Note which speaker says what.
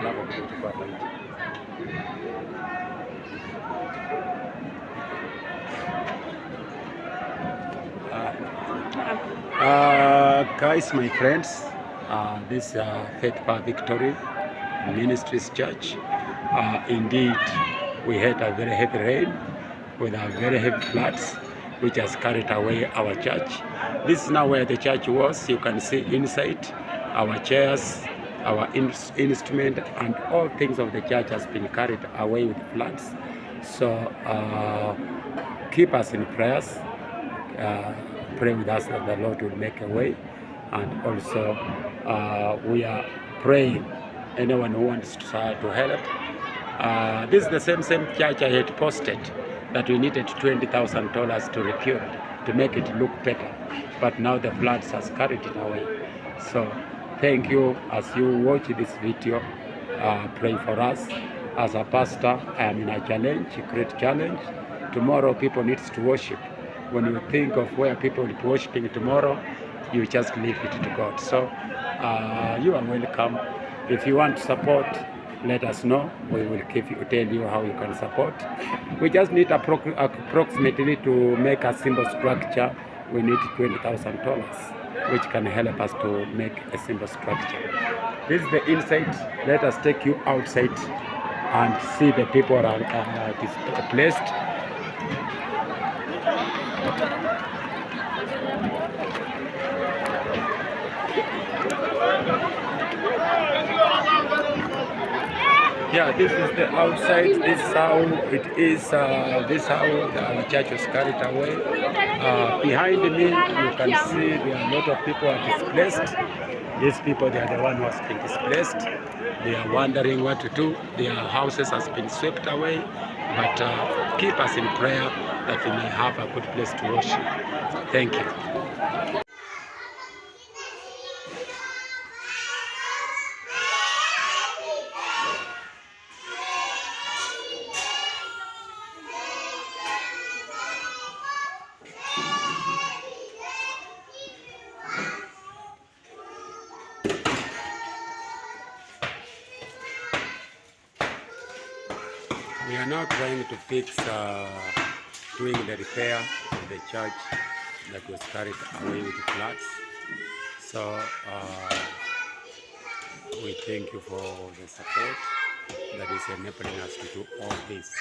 Speaker 1: love of God to go about it. Guys, my friends, this Faith Power Victory Ministries Church. Indeed, we had a very heavy rain with a very heavy floods, which has carried away our church. This is now where the church was. You can see inside our chairs, our instrument, and all things of the church has been carried away with floods. So keep us in prayers. Pray with us that the Lord will make a way, and also we are praying anyone who wants to help. This is the same church I had posted that we needed $20,000 to rebuild to make it look better, but now the floods has carried it away. So thank you. As you watch this video, pray for us. As a pastor, I am in a challenge, a great challenge. Tomorrow people needs to worship. When you think of where people will be worshiping tomorrow, you just leave it to God. So you are welcome. If you want to support, let us know. We will tell you how you can support. We just need approximately to make a simple structure. We need $20,000, which can help us to make a simple structure. This is the inside. Let us take you outside and see the people are displaced. Yeah, this is the outside. This is how it is. This is how the church was carried away. Behind me, you can see there are a lot of people are displaced. These people, they are the one who has been displaced. They are wondering what to do. Their houses has been swept away. But keep us in prayer that we may have a good place to worship. Thank you. We are now trying to fix, doing the repair of the church that was carried away with the floods. So we thank you for the support that is enabling us to do all this.